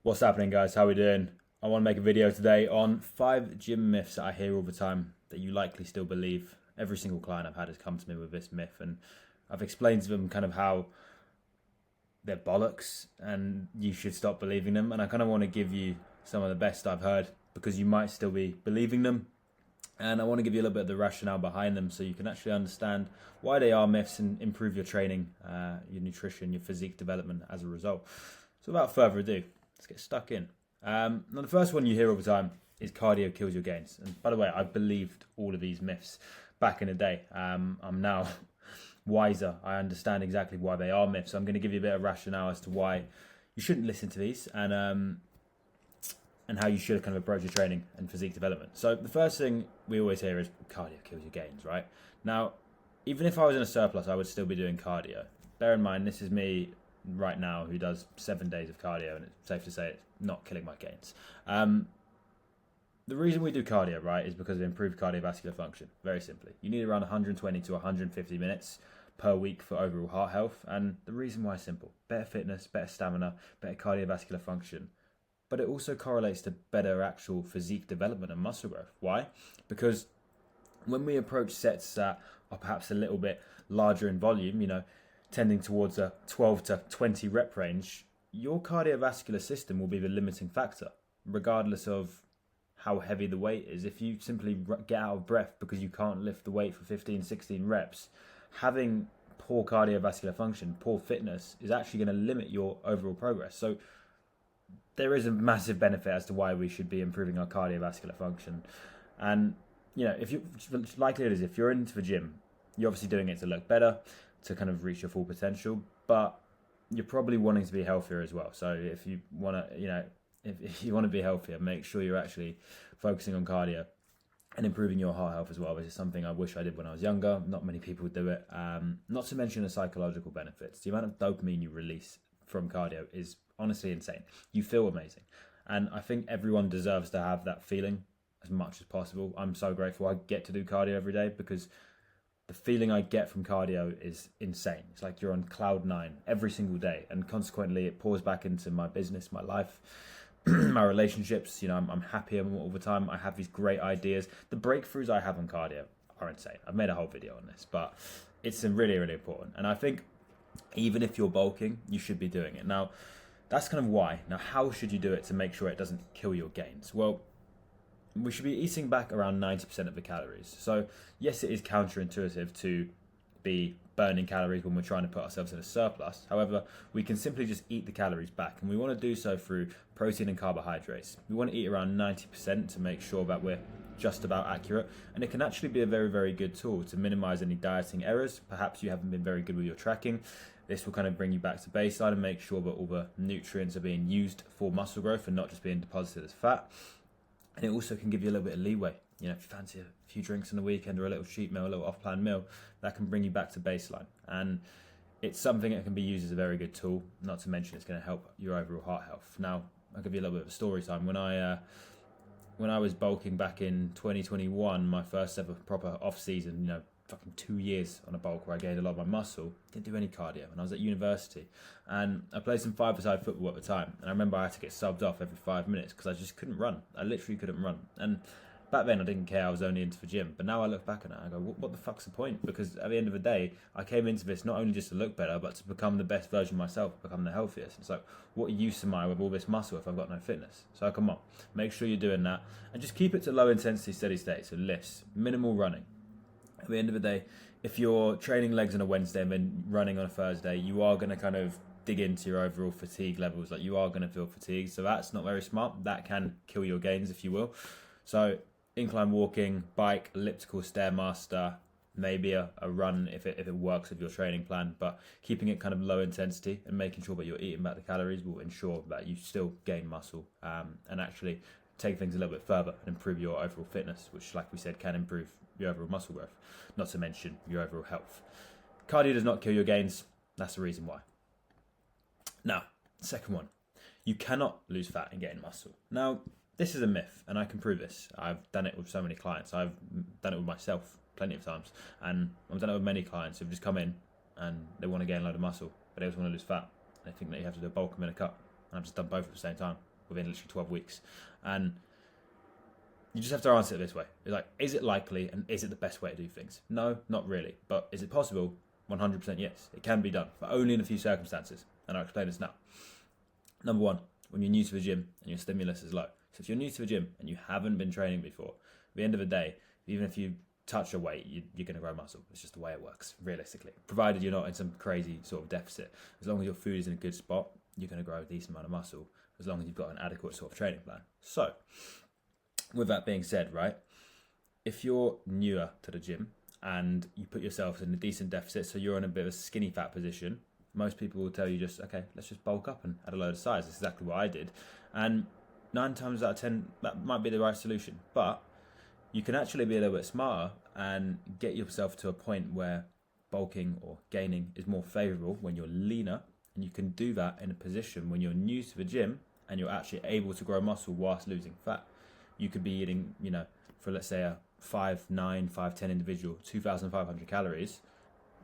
What's happening, guys? How we doing? I want to make a video today on 5 gym myths that I hear all the time that you likely still believe. Every single client I've had has come to me with this myth, and I've explained to them kind of how they're bollocks and you should stop believing them. And I kind of want to give you some of the best I've heard because you might still be believing them. And I want to give you a little bit of the rationale behind them so you can actually understand why they are myths and improve your training, your nutrition, your physique development as a result. So without further ado, let's get stuck in. Now the first one you hear all the time is cardio kills your gains. And by the way, I believed all of these myths back in the day. I'm now wiser. I understand exactly why they are myths. So I'm going to give you a bit of rationale as to why you shouldn't listen to these and how you should kind of approach your training and physique development. So the first thing we always hear is cardio kills your gains, right? Now, even if I was in a surplus, I would still be doing cardio. Bear in mind, this is me right now who does 7 days of cardio, and it's safe to say it's not killing my gains. The reason we do cardio, right, is because of improved cardiovascular function. Very simply, you need around 120 to 150 minutes per week for overall heart health, and the reason why is simple: better fitness, better stamina, better cardiovascular function. But it also correlates to better actual physique development and muscle growth. Why? Because when we approach sets that are perhaps a little bit larger in volume, tending towards a 12 to 20 rep range, your cardiovascular system will be the limiting factor, regardless of how heavy the weight is. If you simply get out of breath because you can't lift the weight for 15, 16 reps, having poor cardiovascular function, poor fitness is actually going to limit your overall progress. So there is a massive benefit as to why we should be improving our cardiovascular function. And, if you likelihood is if you're into the gym, you're obviously doing it to look better, to kind of reach your full potential, but you're probably wanting to be healthier as well. So if you want to, if you want to be healthier, make sure you're actually focusing on cardio and improving your heart health as well, which is something I wish I did when I was younger. Not many people do it. Not to mention the psychological benefits. The amount of dopamine you release from cardio is honestly insane. You feel amazing. And I think everyone deserves to have that feeling as much as possible. I'm so grateful I get to do cardio every day because the feeling I get from cardio is insane. It's like you're on cloud nine every single day, and consequently it pours back into my business, my life, my relationships. I'm happier all the time. I have these great ideas. The breakthroughs I have on cardio are insane. I've made a whole video on this, but it's really, really important. And I think even if you're bulking, you should be doing it. Now, that's kind of why. Now, how should you do it to make sure it doesn't kill your gains? Well, we should be eating back around 90% of the calories. So yes, it is counterintuitive to be burning calories when we're trying to put ourselves in a surplus. However, we can simply just eat the calories back, and we want to do so through protein and carbohydrates. We want to eat around 90% to make sure that we're just about accurate, and it can actually be a very, very good tool to minimize any dieting errors. Perhaps you haven't been very good with your tracking. This will kind of bring you back to baseline and make sure that all the nutrients are being used for muscle growth and not just being deposited as fat. And it also can give you a little bit of leeway. If you fancy a few drinks on the weekend or a little cheat meal, a little off-plan meal, that can bring you back to baseline. And it's something that can be used as a very good tool, not to mention it's going to help your overall heart health. Now, I'll give you a little bit of a story time. When I was bulking back in 2021, my first ever proper off-season, fucking 2 years on a bulk where I gained a lot of my muscle, didn't do any cardio, and I was at university, and I played some five-a-side football at the time, and I remember I had to get subbed off every 5 minutes because I just couldn't run. I literally couldn't run. And back then I didn't care, I was only into the gym, but now I look back at it and I go, what the fuck's the point? Because at the end of the day, I came into this not only just to look better, but to become the best version of myself, become the healthiest. It's like, what use am I with all this muscle if I've got no fitness? So come on, make sure you're doing that, and just keep it to low intensity, steady state, so lifts, minimal running. At the end of the day, if you're training legs on a Wednesday and then running on a Thursday, you are going to kind of dig into your overall fatigue levels. Like, you are going to feel fatigued. So that's not very smart. That can kill your gains, if you will. So incline walking, bike, elliptical, stairmaster, maybe a run if it works with your training plan. But keeping it kind of low intensity and making sure that you're eating back the calories will ensure that you still gain muscle and actually take things a little bit further and improve your overall fitness, which, like we said, can improve your overall muscle growth, not to mention your overall health. Cardio does not kill your gains. That's the reason why. Now, second one, you cannot lose fat and gain muscle. Now, this is a myth, and I can prove this. I've done it with so many clients. I've done it with myself plenty of times, and I've done it with many clients who've just come in and they want to gain a load of muscle, but they also want to lose fat. They think that you have to do a bulk and then a cut. And I've just done both at the same time. within literally 12 weeks. And you just have to answer it this way. It's like, is it likely and is it the best way to do things? No, not really. But is it possible? 100% yes. It can be done, but only in a few circumstances. And I'll explain this now. Number one, when you're new to the gym and your stimulus is low. So if you're new to the gym and you haven't been training before, at the end of the day, even if you touch a weight, you're going to grow muscle. It's just the way it works, realistically. Provided you're not in some crazy sort of deficit. As long as your food is in a good spot, you're going to grow a decent amount of muscle, as long as you've got an adequate sort of training plan. So, with that being said, right, if you're newer to the gym and you put yourself in a decent deficit, so you're in a bit of a skinny fat position, most people will tell you just, okay, let's just bulk up and add a load of size. That's exactly what I did. And 9 times out of 10, that might be the right solution. But you can actually be a little bit smarter and get yourself to a point where bulking or gaining is more favourable when you're leaner. And you can do that in a position when you're new to the gym and you're actually able to grow muscle whilst losing fat. You could be eating, for let's say a 5'9", 5'10" individual, 2,500 calories,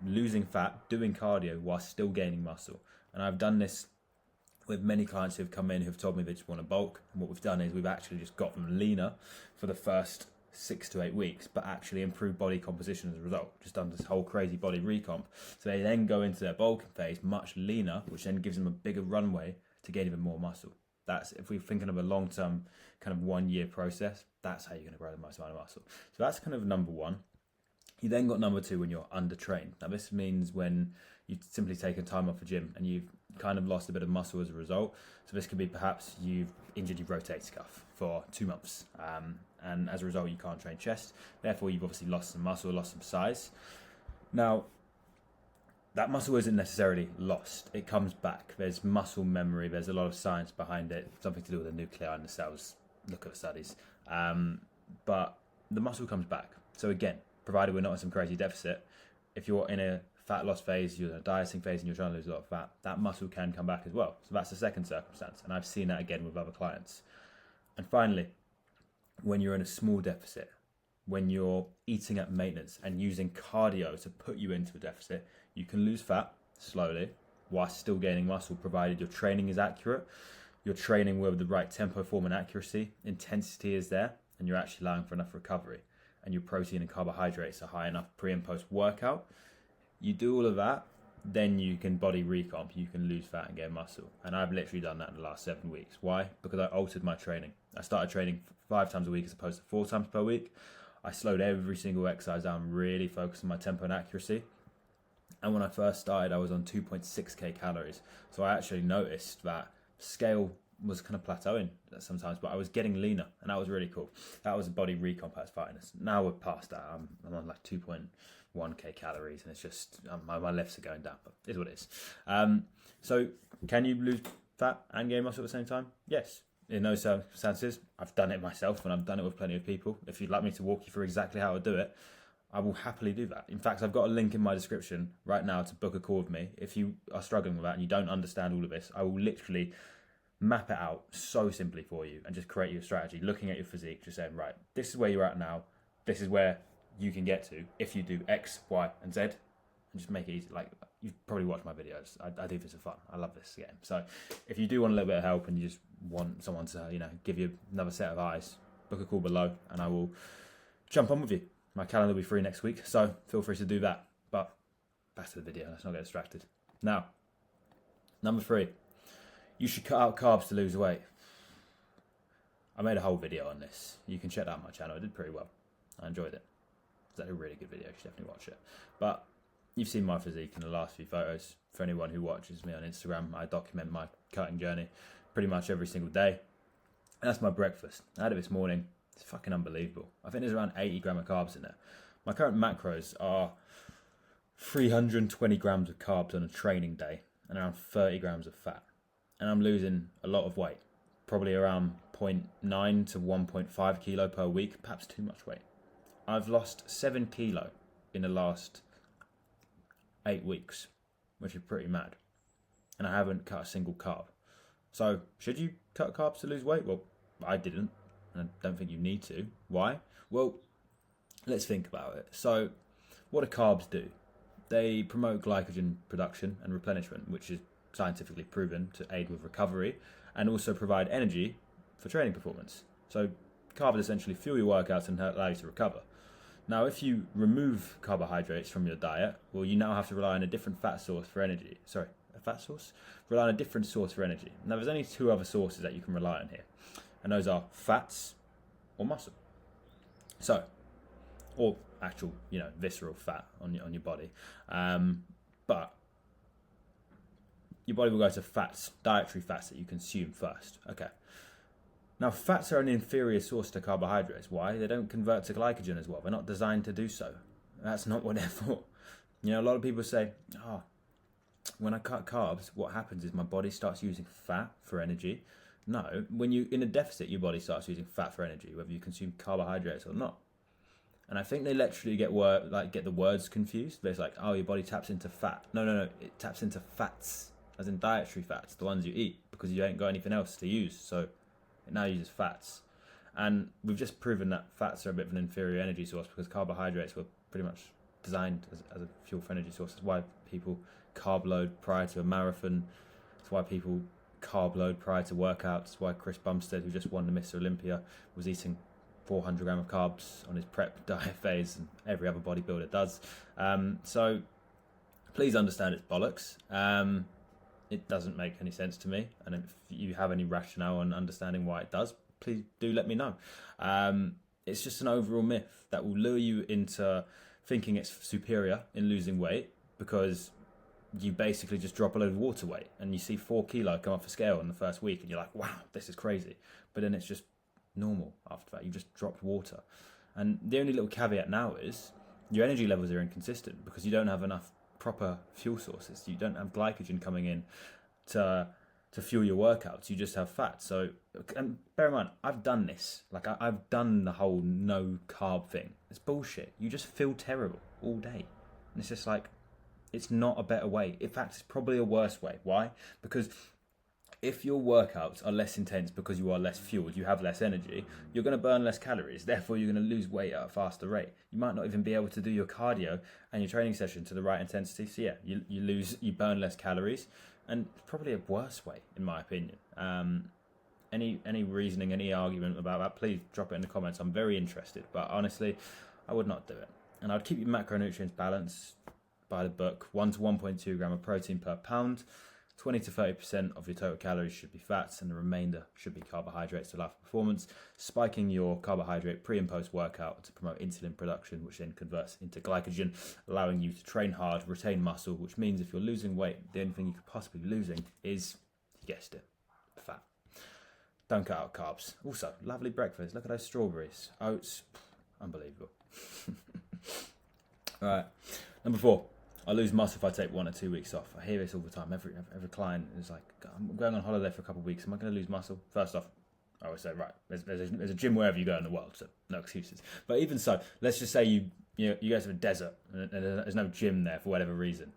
losing fat, doing cardio while still gaining muscle. And I've done this with many clients who've come in who've told me they just want to bulk. And what we've done is we've actually just got them leaner for the first 6 to 8 weeks, but actually improved body composition as a result. Just done this whole crazy body recomp. So they then go into their bulking phase much leaner, which then gives them a bigger runway to gain even more muscle. That's, if we're thinking of a long-term kind of 1 year process, that's how you're going to grow the most amount of muscle. So that's kind of number one. You then got number two when you're undertrained. Now this means when you've simply taken time off the gym and you've kind of lost a bit of muscle as a result. So this could be perhaps you've injured your rotator cuff for 2 months. And as a result, you can't train chest. Therefore, you've obviously lost some muscle, lost some size. Now, that muscle isn't necessarily lost. It comes back. There's muscle memory. There's a lot of science behind it. Something to do with the nuclei in the cells. Look at the studies. But the muscle comes back. So again, provided we're not in some crazy deficit, if you're in a fat loss phase, you're in a dieting phase and you're trying to lose a lot of fat, that muscle can come back as well. So that's the second circumstance. And I've seen that again with other clients. And finally, when you're in a small deficit, when you're eating at maintenance and using cardio to put you into a deficit, you can lose fat slowly while still gaining muscle, provided your training is accurate, you're training with the right tempo, form and accuracy, intensity is there, and you're actually allowing for enough recovery, and your protein and carbohydrates are high enough pre and post workout. You do all of that, then you can body recomp, you can lose fat and gain muscle. And I've literally done that in the last 7 weeks. Why? Because I altered my training. I started training 5 times a week as opposed to 4 times per week. I slowed every single exercise down, really focused on my tempo and accuracy. And when I first started, I was on 2.6k calories. So I actually noticed that scale was kind of plateauing sometimes, but I was getting leaner, and that was really cool. That was a body recomp as fitness. Now we're past that. I'm on like 2.1k calories, and it's just my lifts are going down, but it is what it is. So can you lose fat and gain muscle at the same time? Yes. In those circumstances, I've done it myself, and I've done it with plenty of people. If you'd like me to walk you through exactly how to do it, I will happily do that. In fact, I've got a link in my description right now to book a call with me. If you are struggling with that and you don't understand all of this, I will literally map it out so simply for you and just create your strategy, looking at your physique, just saying, right, this is where you're at now. This is where you can get to if you do X, Y, and Z, and just make it easy. Like, you've probably watched my videos. I do this for fun. I love this game. So if you do want a little bit of help and you just want someone to, give you another set of eyes, book a call below and I will jump on with you. My calendar will be free next week, so feel free to do that. But back to the video, let's not get distracted. Now, number 3, you should cut out carbs to lose weight. I made a whole video on this. You can check that out on my channel. I did pretty well. I enjoyed it. It's a really good video. You should definitely watch it. But you've seen my physique in the last few photos. For anyone who watches me on Instagram, I document my cutting journey pretty much every single day. And that's my breakfast. I had it this morning. It's fucking unbelievable. I think there's around 80 grams of carbs in there. My current macros are 320 grams of carbs on a training day and around 30 grams of fat. And I'm losing a lot of weight, probably around 0.9 to 1.5 kilo per week, perhaps too much weight. I've lost 7 kilo in the last 8 weeks, which is pretty mad. And I haven't cut a single carb. So, should you cut carbs to lose weight? Well, I didn't. And I don't think you need to. Why? Well, let's think about it. So, what do carbs do? They promote glycogen production and replenishment, which is scientifically proven to aid with recovery and also provide energy for training performance. So carbs essentially fuel your workouts and allow you to recover. Now, if you remove carbohydrates from your diet, well, you now have to rely on a different fat source for energy. Sorry, a fat source? Rely on a different source for energy. Now, there's only two other sources that you can rely on here, and those are fats or muscle. So, or actual, visceral fat on your body. But your body will go to fats, dietary fats that you consume first. Okay. Now, fats are an inferior source to carbohydrates. Why? They don't convert to glycogen as well. They're not designed to do so. That's not what they're for. A lot of people say, when I cut carbs, what happens is my body starts using fat for energy. No, when you're in a deficit, your body starts using fat for energy, whether you consume carbohydrates or not. And I think they literally get the words confused. There's like, your body taps into fat. No, it taps into fats, as in dietary fats, the ones you eat, because you ain't got anything else to use. So it now uses fats. And we've just proven that fats are a bit of an inferior energy source because carbohydrates were pretty much designed as a fuel for energy source. That's why people carb load prior to a marathon. That's why people carb load prior to workouts. That's why Chris Bumstead, who just won the Mr. Olympia, was eating 400 grams of carbs on his prep diet phase, and every other bodybuilder does. So please understand it's bollocks. It doesn't make any sense to me, and if you have any rationale on understanding why it does, please do let me know. It's just an overall myth that will lure you into thinking it's superior in losing weight, because you basically just drop a load of water weight and you see 4 kilo come off a scale in the first week and you're like, wow, this is crazy. But then it's just normal after that. You just dropped water. And the only little caveat now is your energy levels are inconsistent because you don't have enough proper fuel sources. You don't have glycogen coming in to fuel your workouts. You just have fat. So, and bear in mind, I've done this. Like I've done the whole no carb thing. It's bullshit. You just feel terrible all day. And it's just like, it's not a better way. In fact, it's probably a worse way. Why? Because if your workouts are less intense because you are less fueled, you have less energy, you're going to burn less calories. Therefore, you're going to lose weight at a faster rate. You might not even be able to do your cardio and your training session to the right intensity. So yeah, you burn less calories, and it's probably a worse way, in my opinion. Any reasoning, any argument about that, please drop it in the comments. I'm very interested, but honestly, I would not do it. And I'd keep your macronutrients balanced by the book. 1 to 1.2 gram of protein per pound. 20 to 30% of your total calories should be fats, and the remainder should be carbohydrates to allow for performance. Spiking your carbohydrate pre and post workout to promote insulin production, which then converts into glycogen, allowing you to train hard, retain muscle, which means if you're losing weight, the only thing you could possibly be losing is, you guessed it, fat. Don't cut out carbs. Also, lovely breakfast. Look at those strawberries. Oats. Unbelievable. All right. Number 4. I lose muscle if I take 1 or 2 weeks off. I hear this all the time. Every client is like, I'm going on holiday for a couple of weeks. Am I going to lose muscle? First off, I always say, right, there's a gym wherever you go in the world, so no excuses. But even so, let's just say you go to a desert and there's no gym there for whatever reason.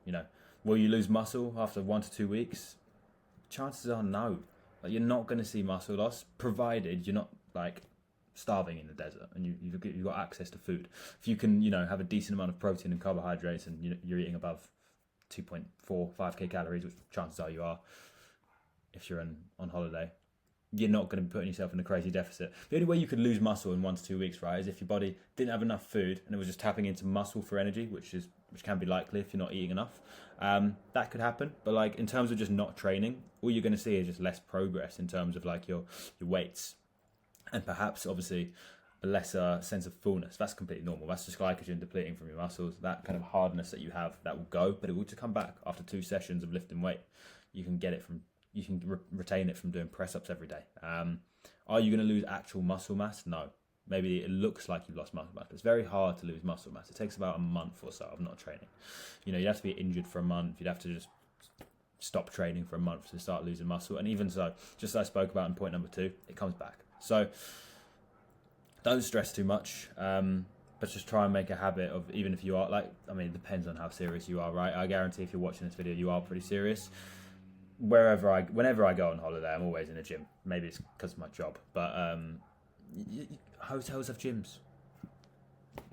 Will you lose muscle after 1 to 2 weeks? Chances are no. Like, you're not going to see muscle loss, provided you're not like starving in the desert and you've got access to food. If you can have a decent amount of protein and carbohydrates, and you're eating above 2.45k calories, which chances are you are if you're on holiday, you're not going to be putting yourself in a crazy deficit. The only way you could lose muscle in 1 to 2 weeks, right, is if your body didn't have enough food and it was just tapping into muscle for energy, which can be likely if you're not eating enough. That could happen, but like in terms of just not training, all you're going to see is just less progress in terms of like your weights. And perhaps, obviously, a lesser sense of fullness. That's completely normal. That's just glycogen depleting from your muscles. That kind of hardness that you have, that will go, but it will just come back after 2 sessions of lifting weight. You can get it from, retain it from doing press-ups every day. Are you going to lose actual muscle mass? No. Maybe it looks like you've lost muscle mass, but it's very hard to lose muscle mass. It takes about a month or so of not training. You'd have to be injured for a month. You'd have to just stop training for a month to start losing muscle. And even so, just as I spoke about in point number 2, it comes back. So don't stress too much, but just try and make a habit of, even if you are it depends on how serious you are, right? I guarantee if you're watching this video, you are pretty serious. Whenever I go on holiday, I'm always in a gym. Maybe it's because of my job, but hotels have gyms.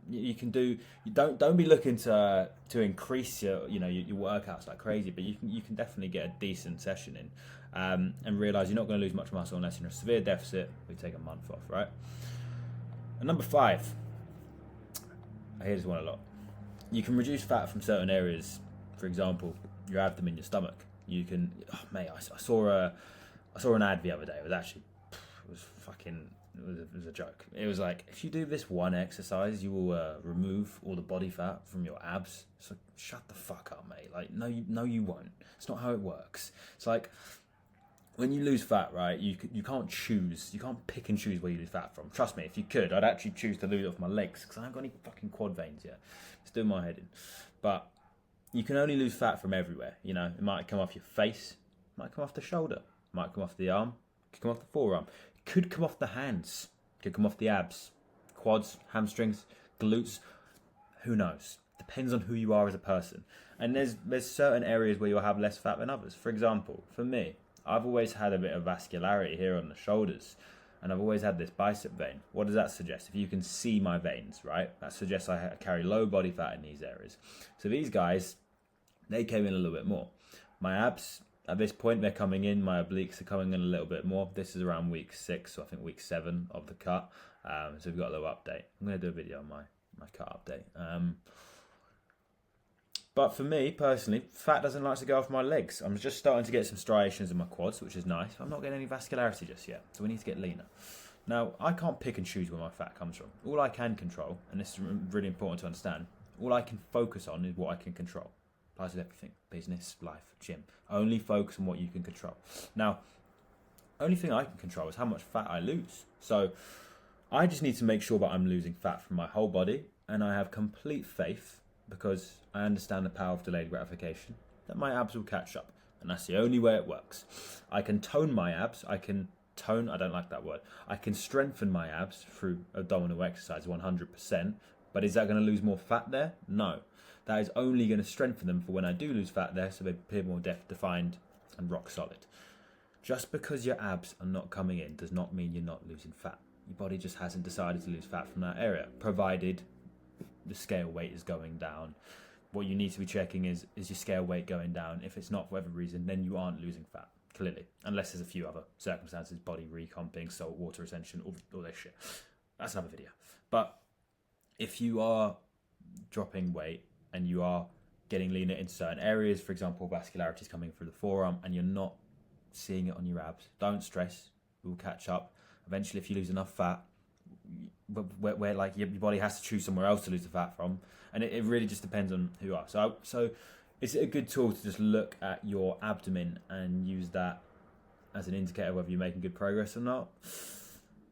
You can do. You don't be looking to increase your workouts like crazy, but you can definitely get a decent session in, and realize you're not going to lose much muscle unless you're in a severe deficit. We take a month off, right? And number 5, I hear this one a lot. You can reduce fat from certain areas. For example, your abdomen, your stomach. You can, mate. I saw an ad the other day. It was a joke. It was like, if you do this one exercise, you will remove all the body fat from your abs. It's like, shut the fuck up, mate. Like, no, you won't. It's not how it works. It's like, when you lose fat, right, you can't choose. You can't pick and choose where you lose fat from. Trust me, if you could, I'd actually choose to lose it off my legs because I haven't got any fucking quad veins yet. It's doing my head in. But you can only lose fat from everywhere. It might come off your face, it might come off the shoulder, it might come off the arm, it could come off the forearm, it could come off the hands, it could come off the abs, quads, hamstrings, glutes. Who knows? Depends on who you are as a person. And there's certain areas where you'll have less fat than others. For example, for me, I've always had a bit of vascularity here on the shoulders, and I've always had this bicep vein. What does that suggest? If you can see my veins, right, that suggests I carry low body fat in these areas. So these guys, they came in a little bit more. My abs, at this point, they're coming in. My obliques are coming in a little bit more. This is around week 6, so I think week 7 of the cut. So we've got a little update. I'm going to do a video on my cut update. But for me, personally, fat doesn't like to go off my legs. I'm just starting to get some striations in my quads, which is nice. I'm not getting any vascularity just yet, so we need to get leaner. Now, I can't pick and choose where my fat comes from. All I can control, and this is really important to understand, all I can focus on is what I can control. Applies to everything. Business, life, gym. Only focus on what you can control. Now, only thing I can control is how much fat I lose. So, I just need to make sure that I'm losing fat from my whole body, and I have complete faith, because I understand the power of delayed gratification, that my abs will catch up. And that's the only way it works. I can tone my abs. I don't like that word. I can strengthen my abs through abdominal exercise 100%. But is that going to lose more fat there? No. That is only going to strengthen them for when I do lose fat there, so they appear more defined and rock solid. Just because your abs are not coming in does not mean you're not losing fat. Your body just hasn't decided to lose fat from that area, provided the scale weight is going down. What you need to be checking is your scale weight going down? If it's not for whatever reason, then you aren't losing fat, clearly. Unless there's a few other circumstances, body recomping, salt, water retention, all that shit. That's another video. But if you are dropping weight and you are getting leaner in certain areas, for example, vascularity is coming through the forearm and you're not seeing it on your abs, don't stress, it will catch up. Eventually, if you lose enough fat, where like your body has to choose somewhere else to lose the fat from, and it really just depends on who you are. So is it a good tool to just look at your abdomen and use that as an indicator whether you're making good progress or not?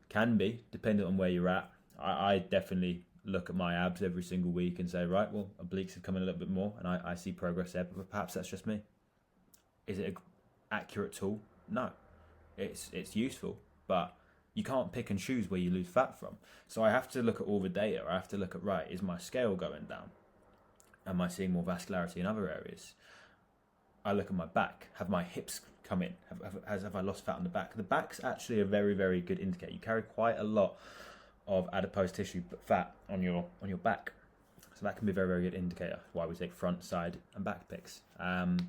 Can be, depending on where you're at. I definitely look at my abs every single week and say, right, well, obliques have come in a little bit more, and I see progress there, but perhaps that's just me. Is it an accurate tool? No. It's useful, but you can't pick and choose where you lose fat from. So I have to look at all the data. I have to look at, right, is my scale going down? Am I seeing more vascularity in other areas? I look at my back. Have my hips come in? Have I lost fat on the back? The back's actually a very, very good indicator. You carry quite a lot of adipose tissue, but fat on your back. So that can be a very, very good indicator. Why we take front, side, and back pics. And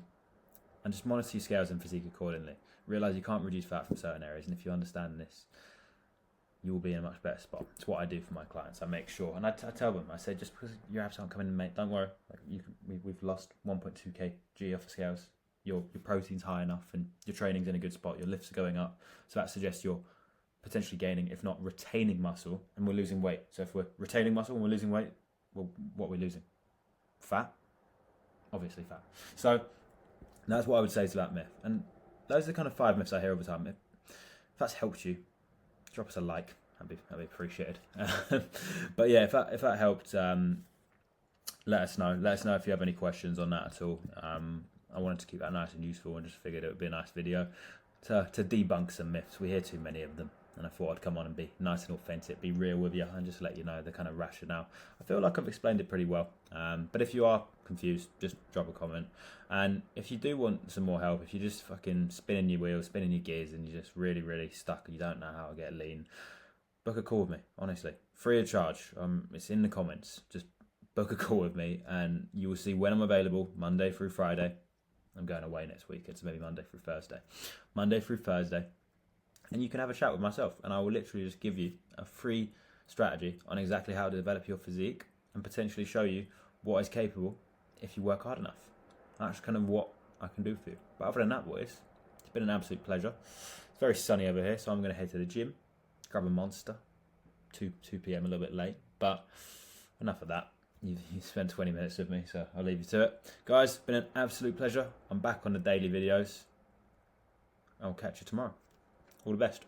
just monitor your scales and physique accordingly. Realize you can't reduce fat from certain areas, and if you understand this, you will be in a much better spot. It's what I do for my clients. I make sure, and I tell them, I say, just because your abs aren't coming in, mate, don't worry. Like we've lost 1.2 kg off the scales. Your protein's high enough, and your training's in a good spot. Your lifts are going up, so that suggests you're potentially gaining, if not retaining muscle, and we're losing weight. So if we're retaining muscle and we're losing weight, well, what are we losing? Fat, obviously fat. So that's what I would say to that myth. And those are the kind of 5 myths I hear all the time. If that's helped you, drop us a like. That'd be appreciated. But yeah, if that helped, let us know. Let us know if you have any questions on that at all. I wanted to keep that nice and useful, and just figured it would be a nice video to debunk some myths. We hear too many of them, and I thought I'd come on and be nice and authentic, be real with you, and just let you know the kind of rationale. I feel like I've explained it pretty well. But if you are confused, just drop a comment. And if you do want some more help, if you're just fucking spinning your wheels, spinning your gears, and you're just really, really stuck and you don't know how to get lean, book a call with me, honestly. Free of charge. It's in the comments. Just book a call with me and you will see when I'm available, Monday through Friday. I'm going away next week. It's maybe Monday through Thursday. Monday through Thursday. And you can have a chat with myself and I will literally just give you a free strategy on exactly how to develop your physique and potentially show you what is capable if you work hard enough. That's kind of what I can do for you. But other than that, boys, it's been an absolute pleasure. It's very sunny over here, so I'm going to head to the gym, grab a Monster. 2 p.m, a little bit late, but enough of that. You spent 20 minutes with me, so I'll leave you to it. Guys, been an absolute pleasure. I'm back on the daily videos. I'll catch you tomorrow. All the best.